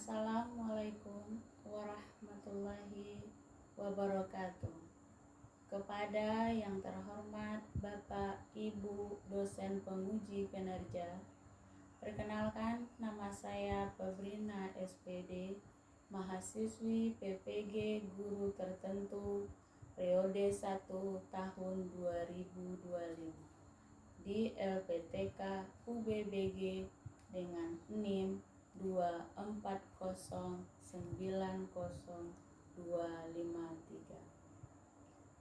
Assalamualaikum warahmatullahi wabarakatuh. Kepada yang terhormat Bapak Ibu dosen penguji kinerja, perkenalkan nama saya Febrina SPD, mahasiswi PPG Guru Tertentu periode 1 tahun 2025 di LPTK UBBG dengan NIM 240900253.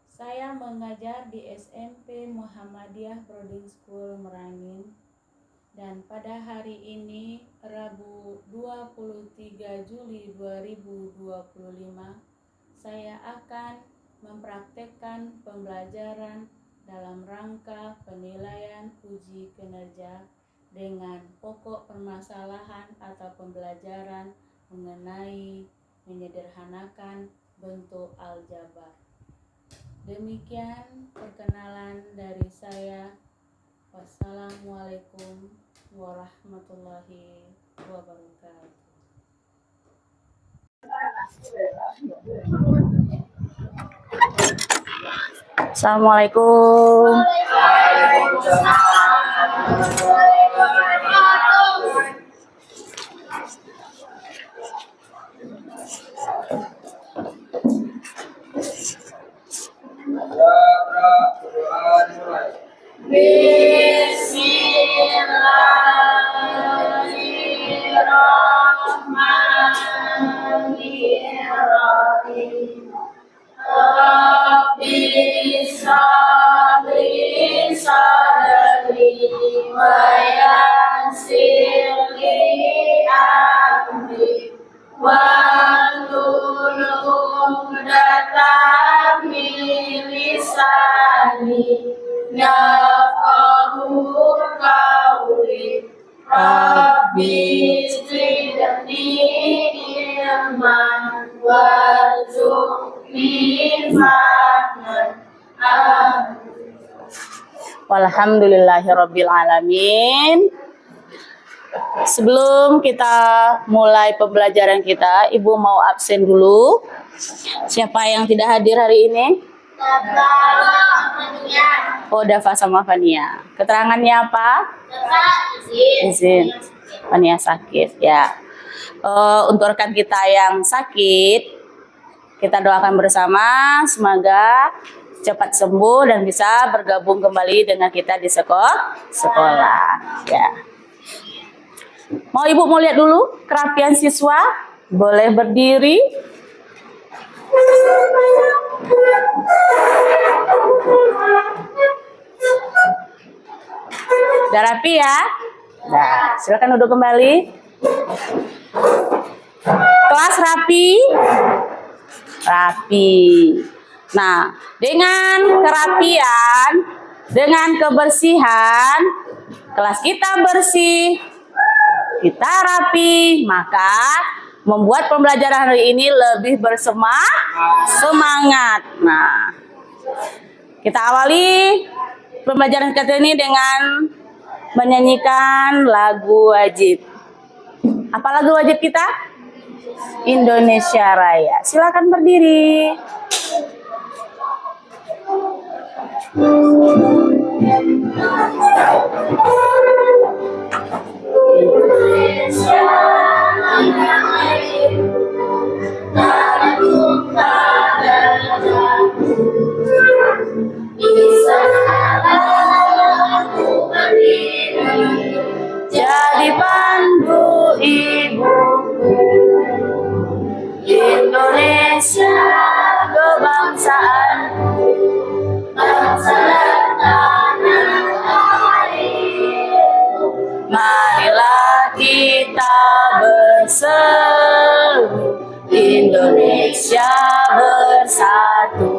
Saya mengajar di SMP Muhammadiyah Boarding School Merangin, dan pada hari ini Rabu 23 Juli 2025 saya akan mempraktekkan pembelajaran dalam rangka penilaian uji kinerja dengan pokok permasalahan atau pembelajaran mengenai menyederhanakan bentuk aljabar. Demikian perkenalan dari saya. Wassalamualaikum warahmatullahi wabarakatuh. Assalamualaikum. Bismillahirrahmanirrahim. Rabbi shrah sadri wa yassir li amri wahlul 'uqdatam min lisani yafqahu qawli. Rabbi zidni ilman warzuqni fahman. Walhamdulillahirabbil alamin. Sebelum kita mulai pembelajaran kita, Ibu mau absen dulu. Siapa yang tidak hadir hari ini? Oh, Dafa sama Fania. Keterangannya apa? Izin. Fania sakit ya. Untuk rekan kita yang sakit, kita doakan bersama semoga cepat sembuh dan bisa bergabung kembali dengan kita di sekolah ya. Ibu mau lihat dulu kerapian siswa? Boleh berdiri. Udah rapi ya? Nah, silakan duduk kembali. Kelas rapi? Rapi. Nah, dengan kerapian, dengan kebersihan, kelas kita bersih, kita rapi, maka membuat pembelajaran hari ini lebih bersemangat. Nah, kita awali pembelajaran kita ini dengan menyanyikan lagu wajib. Apa lagu wajib kita? Indonesia Raya. Silakan berdiri. Indonesia jadi pandu ibuku. Indonesia kebangsaanku, bangsa dan tanah airku. Marilah kita berseru, Indonesia bersatu.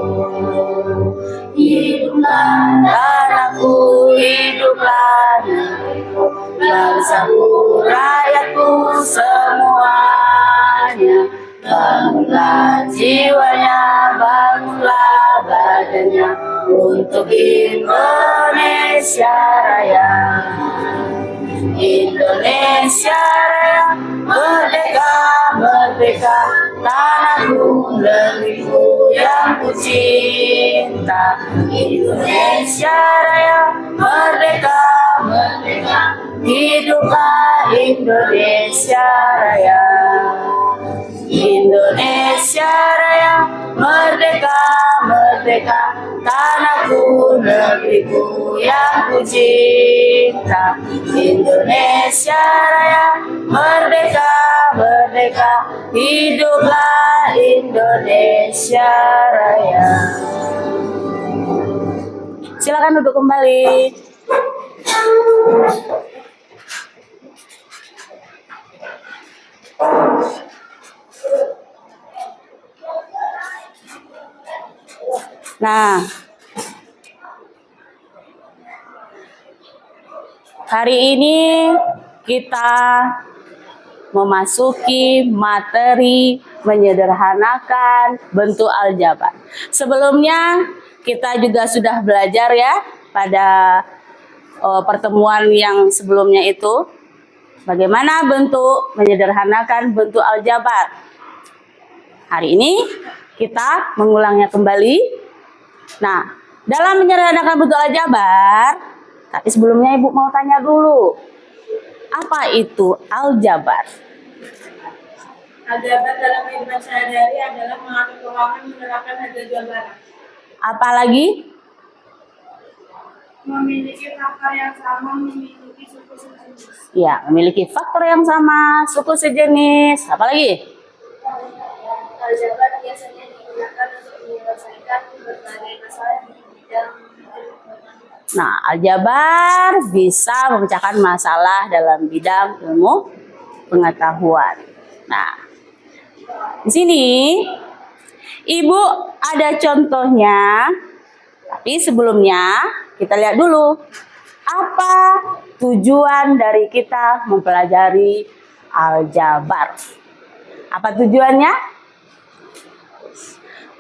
Hiduplah tanahku, hiduplah negeriku, bangsaku, rakyatku semuanya. Bangunlah jiwanya, bangunlah badannya untuk Indonesia Raya. Indonesia Raya, merdeka merdeka, tanahku negeriku yang ku cinta. Indonesia Raya, merdeka, merdeka, hiduplah Indonesia Raya. Indonesia Raya, merdeka, merdeka, tanahku negeriku yang ku cinta. Indonesia Raya, merdeka, merdeka, hiduplah Indonesia Raya. Silakan duduk kembali. Nah, hari ini kita memasuki materi menyederhanakan bentuk aljabar. Sebelumnya kita juga sudah belajar ya pada pertemuan yang sebelumnya itu bagaimana bentuk menyederhanakan bentuk aljabar. Hari ini kita mengulangnya kembali. Nah, dalam menyederhanakan bentuk aljabar, tapi sebelumnya Ibu mau tanya dulu, apa itu aljabar? Aljabar dalam kehidupan sehari-hari adalah mengatur keuangan menerapkan harga jual barang. Apalagi? Memiliki faktor yang sama, memiliki suku sejenis. Ya, memiliki faktor yang sama, suku sejenis. Apalagi? Aljabar biasanya digunakan untuk menyelesaikan berbagai masalah di bidang Nah, aljabar bisa memecahkan masalah dalam bidang ilmu pengetahuan. Nah, di sini Ibu ada contohnya, tapi sebelumnya kita lihat dulu apa tujuan dari kita mempelajari aljabar. Apa tujuannya?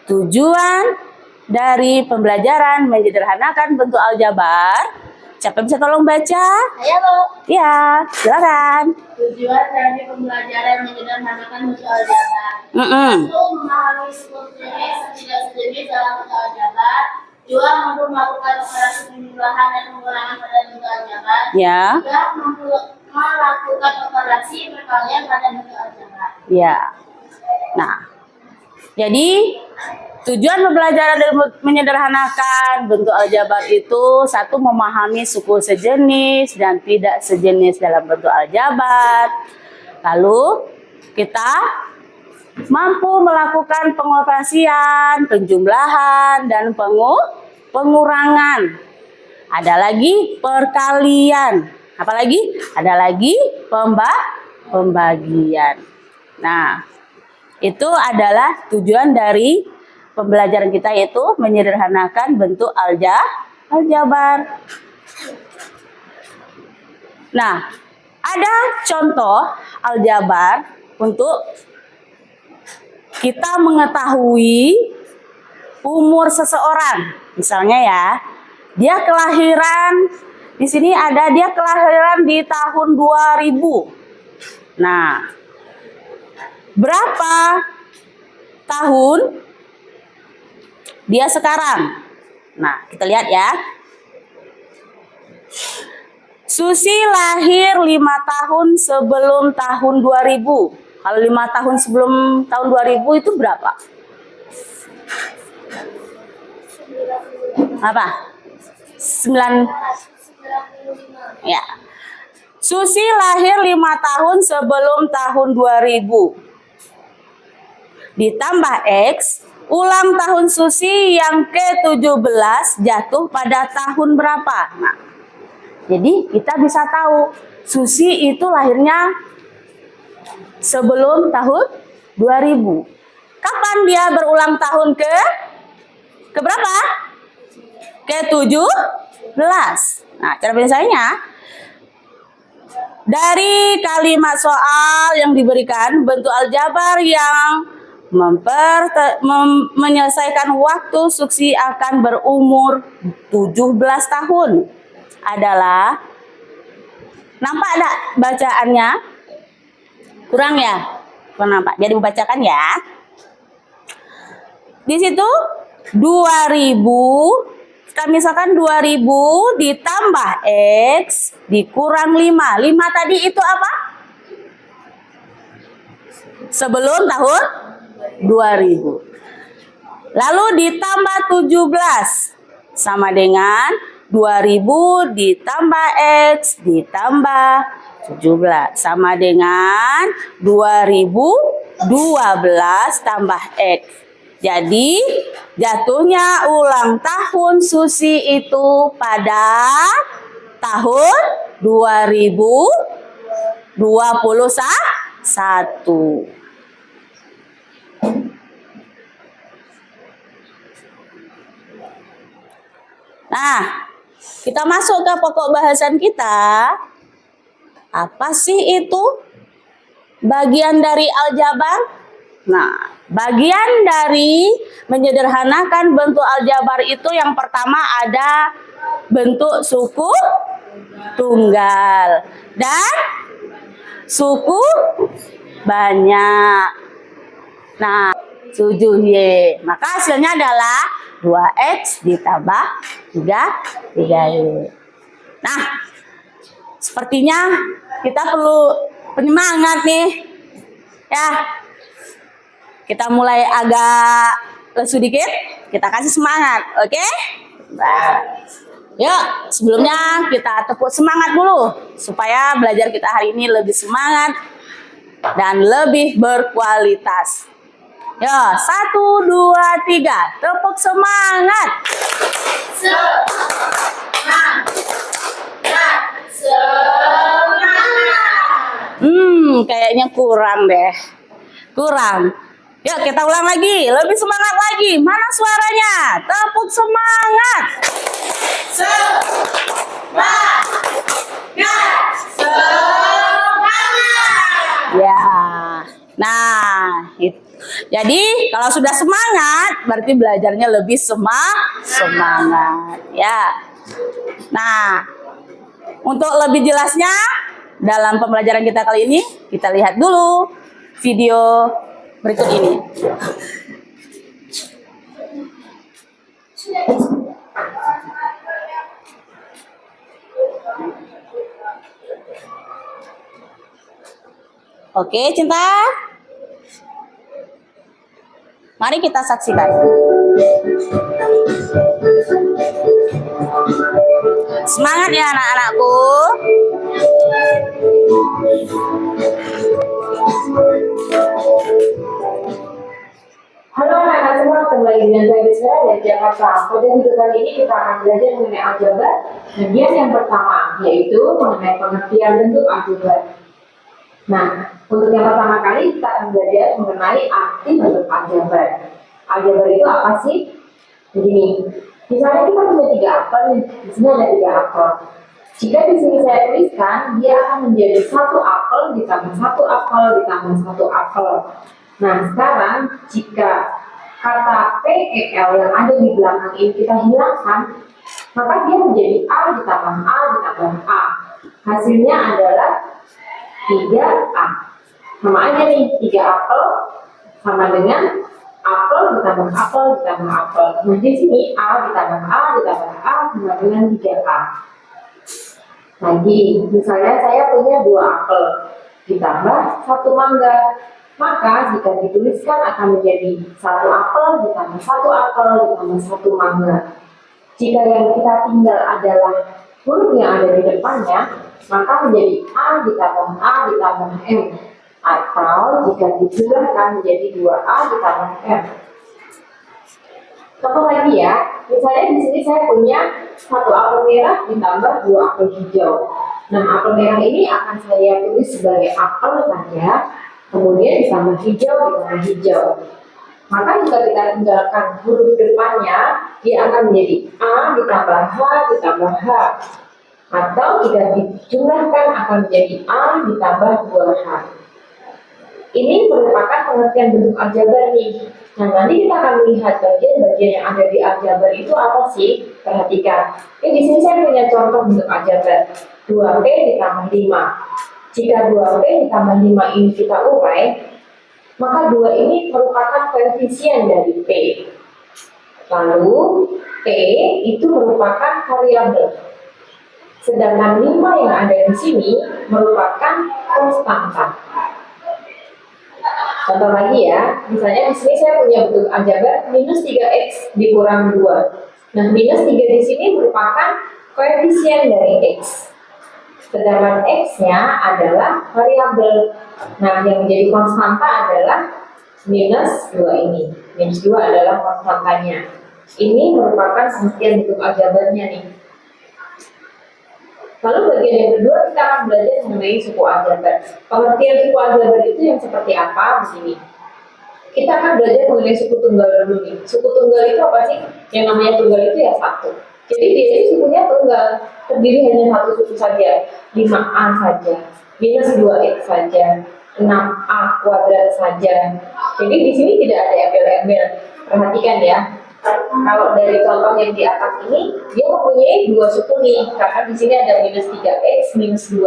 Tujuan dari pembelajaran menyederhanakan bentuk aljabar. Siapa bisa tolong baca? Ayo, Bu. Ya, silakan. Tujuan dari pembelajaran menyederhanakan bentuk aljabar. Untuk memahami suku sejenis dan tidak sejenis dalam bentuk aljabar. Dua, mampu melakukan operasi penjumlahan dan pengurangan pada bentuk aljabar. Ya. Tiga, mampu melakukan operasi perkalian pada bentuk aljabar. Ya. Nah, jadi tujuan pembelajaran dari menyederhanakan bentuk aljabar itu satu, memahami suku sejenis dan tidak sejenis dalam bentuk aljabar. Lalu kita mampu melakukan pengoperasian, penjumlahan, dan pengurangan. Ada lagi perkalian. Apalagi? Ada lagi pembagian. Nah, itu adalah tujuan dari pembelajaran kita, yaitu menyederhanakan bentuk aljabar. Nah, ada contoh aljabar untuk kita mengetahui umur seseorang. Misalnya ya, dia kelahiran, di sini ada dia kelahiran di tahun 2000. Nah, berapa tahun dia sekarang? Nah, kita lihat ya. Susi lahir 5 tahun sebelum tahun 2000. Kalau 5 tahun sebelum tahun 2000 itu berapa? Apa? 9. Ya. Susi lahir 5 tahun sebelum tahun 2000. Ditambah X, ulang tahun Susi yang ke-17 jatuh pada tahun berapa? Nah, jadi kita bisa tahu Susi itu lahirnya sebelum tahun 2000. Kapan dia berulang tahun ke berapa? Ke-17. Nah, cara penyelesaiannya dari kalimat soal yang diberikan, bentuk aljabar yang menyelesaikan waktu Susi akan berumur 17 tahun adalah, nampak ada bacaannya? Kurang ya? Kenapa? Jadi bacakan ya. Di situ 2000, kita misalkan 2000 ditambah X dikurang 5. 5 tadi itu apa? Sebelum tahun 2000. Lalu ditambah 17 sama dengan 2000 ditambah X ditambah 17 sama dengan 2012 tambah X. Jadi jatuhnya ulang tahun Susi itu pada tahun 2021. Nah, kita masuk ke pokok bahasan kita. Apa sih itu bagian dari aljabar? Nah, bagian dari menyederhanakan bentuk aljabar itu yang pertama ada bentuk suku tunggal dan suku banyak. Nah, 7Y. Maka hasilnya adalah 2X ditambah 3Y. Nah, sepertinya kita perlu penyemangat nih. Ya. Kita mulai agak lesu dikit, kita kasih semangat, oke? Nah, yuk, sebelumnya kita tepuk semangat dulu supaya belajar kita hari ini lebih semangat dan lebih berkualitas. Yuk, 1, 2, 3, tepuk semangat. Kayaknya kurang deh. Kurang. Yuk kita ulang lagi, lebih semangat lagi. Mana suaranya? Tepuk semangat. Semangat. Ya. Nah, itu. Jadi kalau sudah semangat, berarti belajarnya lebih semangat. Ya. Nah, untuk lebih jelasnya dalam pembelajaran kita kali ini, kita lihat dulu video berikut ini. Oke, Cinta. Mari kita saksikan. Semangat ya anak-anakku. Halo anak-anak semua, kembali lagi dengan saya Rizka dari Jakarta. Pada video kali ini kita akan belajar mengenai aljabar. Bagian yang pertama yaitu mengenai pengertian bentuk aljabar. Nah, untuk yang pertama kali kita akan belajar mengenai arti bentuk aljabar. Aljabar itu apa sih? Begini, misalnya kita punya 3 apel nih, di sini ada 3 apel. Jika di sini saya tuliskan, dia akan menjadi 1 apel ditambah 1 apel ditambah 1 apel. Nah, sekarang jika kata PEL yang ada di belakang ini kita hilangkan, maka dia menjadi A ditambah A ditambah A. Hasilnya adalah 3A. Sama aja nih, 3 apel sama dengan apel ditambah apel ditambah apel. Nah, di sini A ditambah A ditambah A sama dengan 3A. Lagi, misalnya saya punya 2 apel ditambah 1 mangga. Maka jika dituliskan akan menjadi 1 apel ditambah 1 apel ditambah 1 mangga. Jika yang kita tinggal adalah huruf yang ada di depannya, maka menjadi A ditambah A ditambah M. Atau jika dijumlahkan menjadi 2A ditambah M. Contoh lagi ya, misalnya di sini saya punya 1 apel merah ditambah 2 apel hijau. Nah, apel merah ini akan saya tulis sebagai apel saja. Kemudian ditambah hijau, ditambah hijau. Maka jika kita tinggalkan huruf depannya, dia akan menjadi A ditambah H ditambah H. Atau jika dijumlahkan akan menjadi A ditambah 2H. Ini merupakan pengertian bentuk aljabar nih. Nah, nanti kita akan melihat bagian-bagian yang ada di aljabar itu apa sih? Perhatikan. Di sini saya punya contoh bentuk aljabar. 2P ditambah 5. Jika 2P ditambah 5 ini kita urai, maka 2 ini merupakan koefisien dari P. Lalu P itu merupakan variabel. Sedangkan 5 yang ada di sini merupakan konstanta. Contoh lagi ya, misalnya di sini saya punya bentuk aljabar minus 3x dikurang 2. Nah, minus 3 di sini merupakan koefisien dari x. Sedangkan x-nya adalah variabel. Nah, yang menjadi konstanta adalah minus 2 ini. Minus 2 adalah konstantanya. Ini merupakan pengertian bentuk aljabarnya nih. Lalu bagian yang kedua kita akan belajar mengenai suku aljabar. Pengertian suku aljabar itu yang seperti apa begini. Kita akan belajar mengenai suku tunggal dulu nih. Suku tunggal itu apa sih? Yang namanya tunggal itu ya satu. Jadi dia itu sukunya tunggal, terdiri hanya satu suku saja, 5A saja, minus 2x saja, 6A kuadrat saja. Jadi di sini tidak ada embel-embel. Perhatikan ya. Kalau dari contoh yang di atas ini, dia mempunyai 2 suku nih, karena di sini ada minus 3x, minus 2.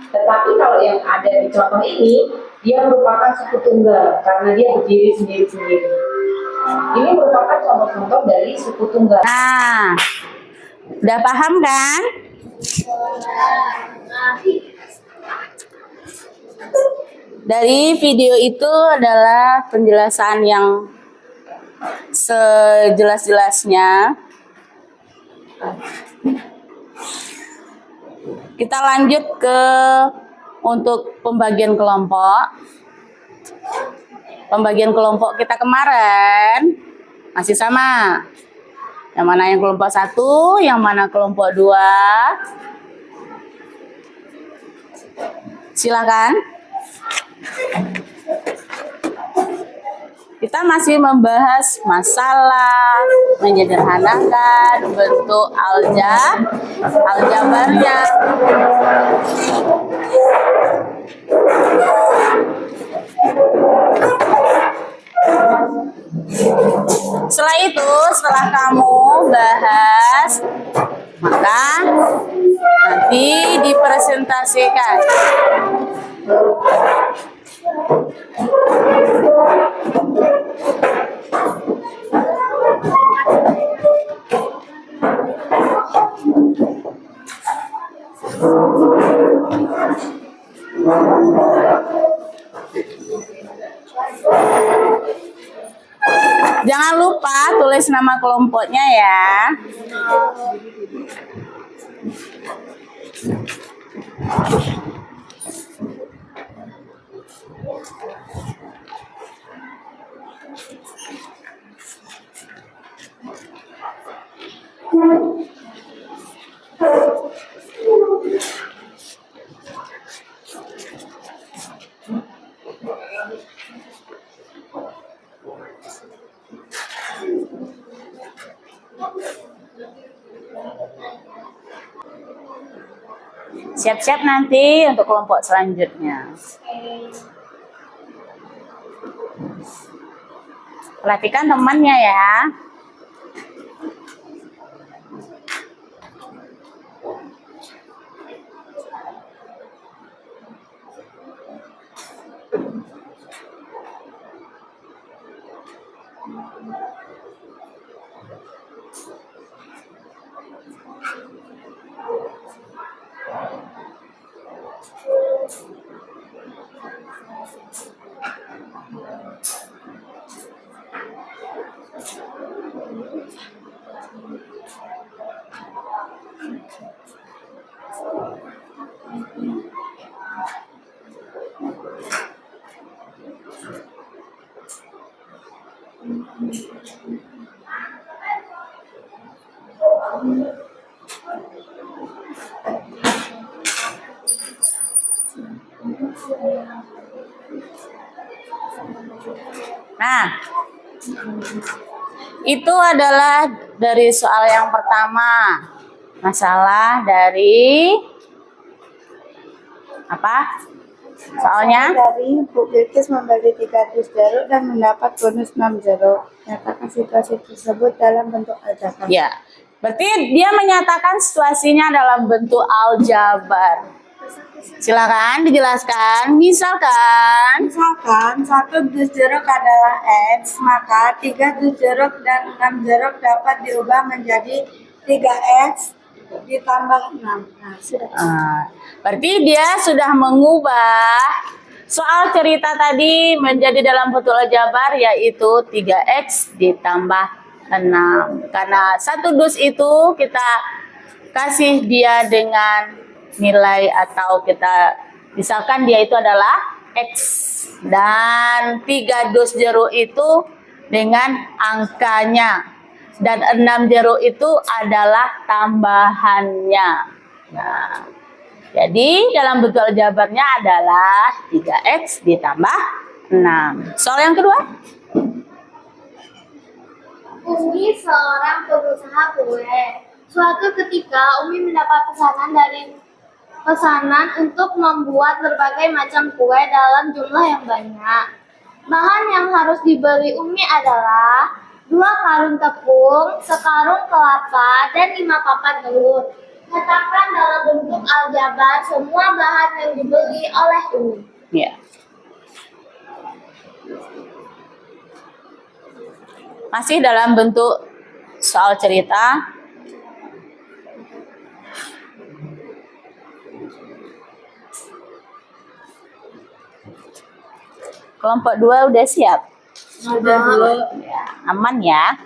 Tetapi kalau yang ada di contoh ini, dia merupakan suku tunggal, karena dia berdiri sendiri-sendiri. Ini merupakan contoh-contoh dari suku tunggal. Nah, udah paham kan? Dari video itu adalah penjelasan yang sejelas-jelasnya. Kita lanjut ke untuk pembagian kelompok. Pembagian kelompok kita kemarin masih sama. Yang mana yang kelompok 1, yang mana kelompok 2. Silakan. Kita masih membahas masalah menyederhanakan bentuk aljabarnya. Setelah itu, setelah kamu bahas, maka nanti dipresentasikan. Jangan lupa tulis nama kelompoknya ya. Siap-siap nanti untuk kelompok selanjutnya. Perhatikan temannya ya. Nah, itu adalah dari soal yang pertama. Masalah dari apa? Soalnya Dari Bu Bilkis membagi 300 jeruk dan mendapat bonus 6 jeruk. Nyatakan situasi tersebut dalam bentuk aljabar. ya, berarti dia menyatakan situasinya dalam bentuk aljabar. Silakan dijelaskan. Misalkan, Misalkan 1 dus jeruk adalah X, maka 3 dus jeruk dan 6 jeruk dapat diubah menjadi 3X ditambah 6. Nah, sudah. berarti dia sudah mengubah soal cerita tadi menjadi dalam bentuk aljabar, yaitu 3X ditambah 6. Karena 1 dus itu kita kasih dia dengan nilai, atau kita misalkan dia itu adalah X, dan 3 dus jeruk itu dengan angkanya, dan 6 jeruk itu adalah tambahannya. Nah, jadi dalam bentuk aljabarnya adalah 3X ditambah 6. Soal yang kedua. Umi seorang pengusaha kue. Suatu ketika Umi mendapat pesanan untuk membuat berbagai macam kue dalam jumlah yang banyak. Bahan yang harus dibeli Umi adalah 2 karung tepung, sekarung kelapa, dan 5 papan telur. Letakkan dalam bentuk aljabar semua bahan yang dibeli oleh Umi. Ya. Masih dalam bentuk soal cerita. Kelompok 2 udah siap? Sudah dulu. Ya, aman ya.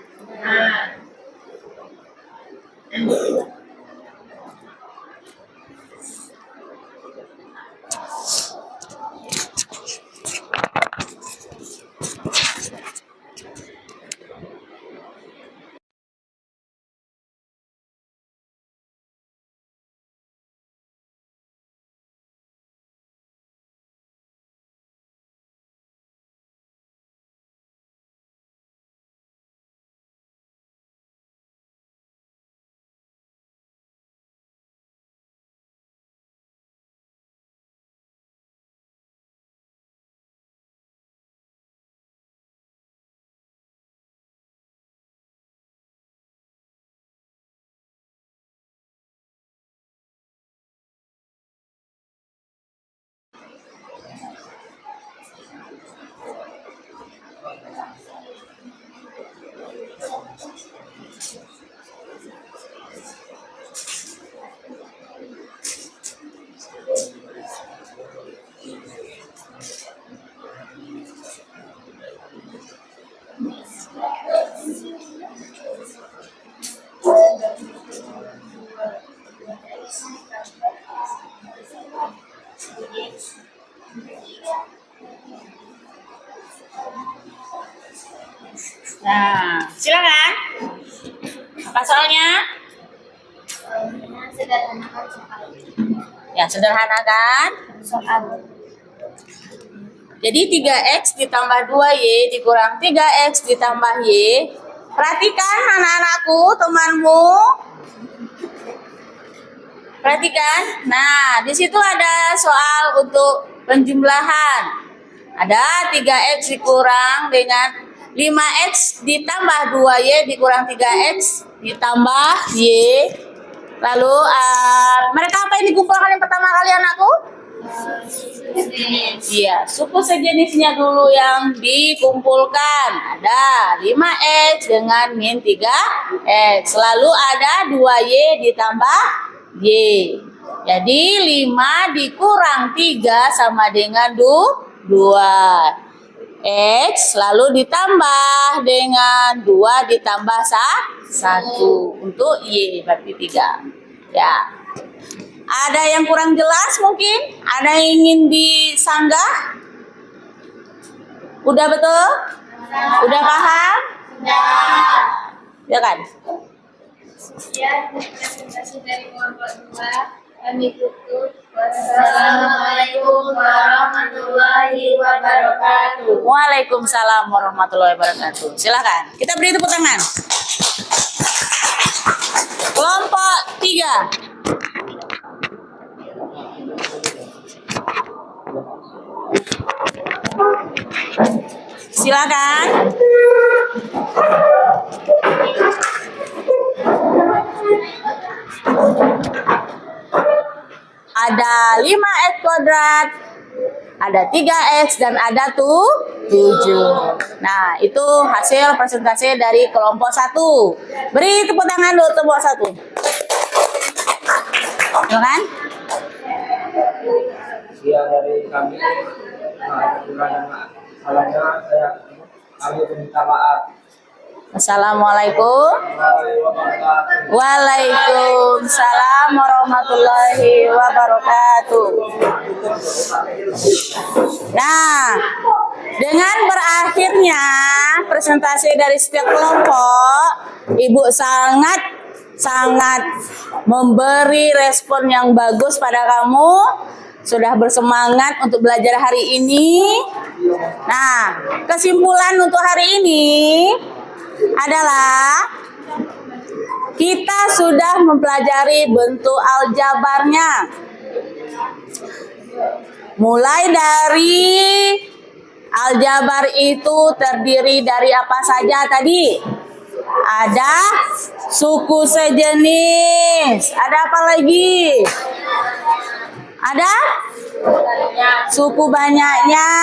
Nah, silakan. Apa soalnya? Sederhanakan soal. Ya, sederhanakan. Soal. Jadi 3X ditambah 2Y dikurang 3X ditambah Y. Perhatikan anak-anakku, temanmu. Perhatikan. Nah, di situ ada soal untuk penjumlahan. Ada 3X dikurang dengan 5X ditambah 2Y dikurang 3X ditambah Y. Lalu mereka apa yang dikumpulkan yang pertama kali anakku? Iya, suku sejenisnya dulu yang dikumpulkan. Ada 5X dengan min 3X. Lalu ada 2Y ditambah Y. Jadi 5 dikurang 3 sama dengan 2. X lalu ditambah dengan 2 ditambah 1 untuk Y berarti 3. Ya. Ada yang kurang jelas mungkin? Ada yang ingin disanggah? Udah betul? Udah paham? Ya kan? Sekian presentasi dari kelompok 2. Kami tutup. Wassalamualaikum warahmatullahi wabarakatuh. Waalaikumsalam warahmatullahi wabarakatuh. Silakan. Kita beri tepuk tangan. Kelompok 3. Silakan. ada 5x kuadrat, ada 3x, dan ada 7. Nah, itu hasil presentasi dari kelompok 1. Beri tepuk tangan dulu kelompok 1. Ya kan? Siang dari kami, salahnya kami minta maaf. Assalamualaikum. Waalaikumsalam warahmatullahi wabarakatuh. Nah, dengan berakhirnya presentasi dari setiap kelompok, Ibu sangat memberi respon yang bagus pada kamu. Sudah bersemangat untuk belajar hari ini. Nah, kesimpulan untuk hari ini adalah kita sudah mempelajari bentuk aljabarnya. Mulai dari aljabar itu terdiri dari apa saja tadi? Ada suku sejenis. Ada apa lagi? Ada suku banyaknya,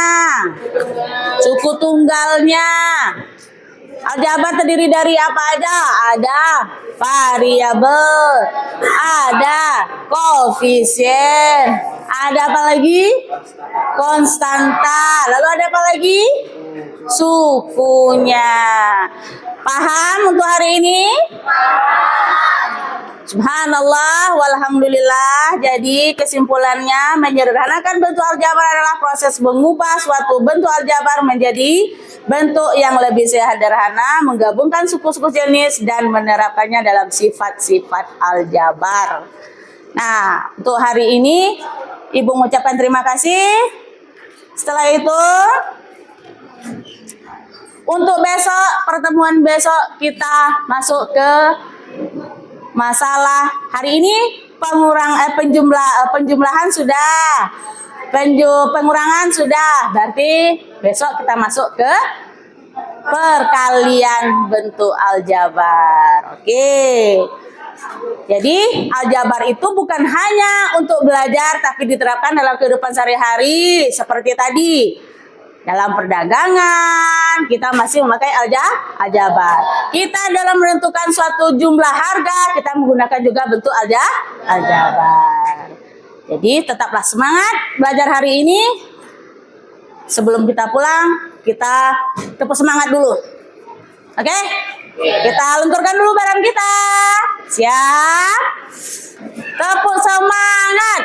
suku tunggalnya. Aljabar terdiri dari apa aja? Ada variabel, ada koefisien, ada apa lagi? Konstanta. Lalu ada apa lagi? Sukunya. Paham untuk hari ini? Subhanallah walhamdulillah. Jadi kesimpulannya, menyederhanakan bentuk aljabar adalah proses mengubah suatu bentuk aljabar menjadi bentuk yang lebih sederhana, menggabungkan suku-suku jenis dan menerapkannya dalam sifat-sifat aljabar. Nah, untuk hari ini Ibu mengucapkan terima kasih. Setelah itu, untuk besok, pertemuan besok kita masuk ke masalah hari ini. Penjumlahan sudah, pengurangan sudah. Berarti besok kita masuk ke perkalian bentuk aljabar. Oke. Jadi aljabar itu bukan hanya untuk belajar, tapi diterapkan dalam kehidupan sehari-hari seperti tadi. Dalam perdagangan, kita masih memakai aljabar. Kita dalam menentukan suatu jumlah harga, kita menggunakan juga bentuk aljabar. Jadi tetaplah semangat belajar hari ini. Sebelum kita pulang, kita tepuk semangat dulu. Oke? Kita lunturkan dulu barang kita. Siap? Tepuk semangat.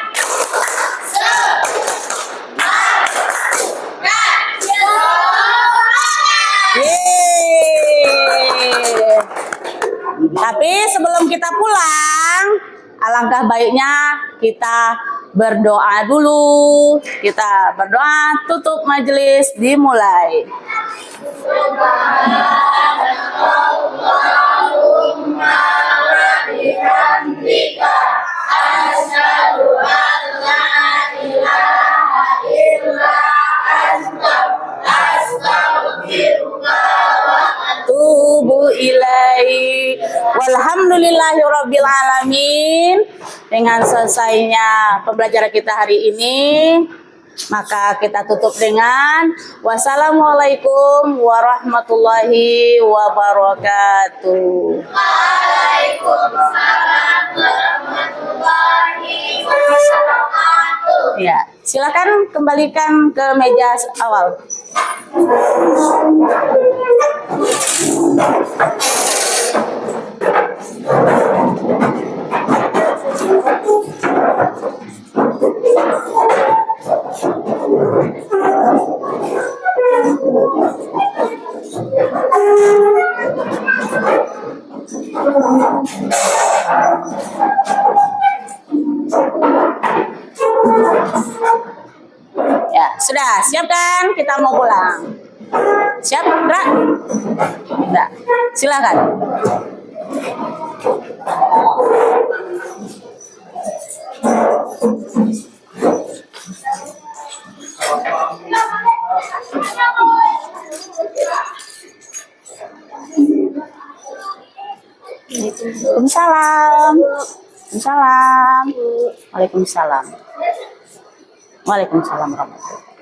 Yeay. Tapi sebelum kita pulang, alangkah baiknya kita berdoa dulu. Kita berdoa, tutup majelis, dimulai. Subhanallahumma wa bihamdika asyhadu an la ilaha illa anta astaghfiruka wa atubu ilaihi. Walhamdulillahirabbil alamin. Dengan selesainya pembelajaran kita hari ini, maka kita tutup dengan wassalamualaikum warahmatullahi wabarakatuh. Waalaikumsalam warahmatullahi wabarakatuh. Ya, silakan kembalikan ke meja awal. Ya, sudah siap kan? Kita mau pulang. Siap, Indra? Enggak. Silakan. Waalaikumsalam. Waalaikumsalam. Waalaikumsalam. Waalaikumsalam warahmatullahi wabarakatuh.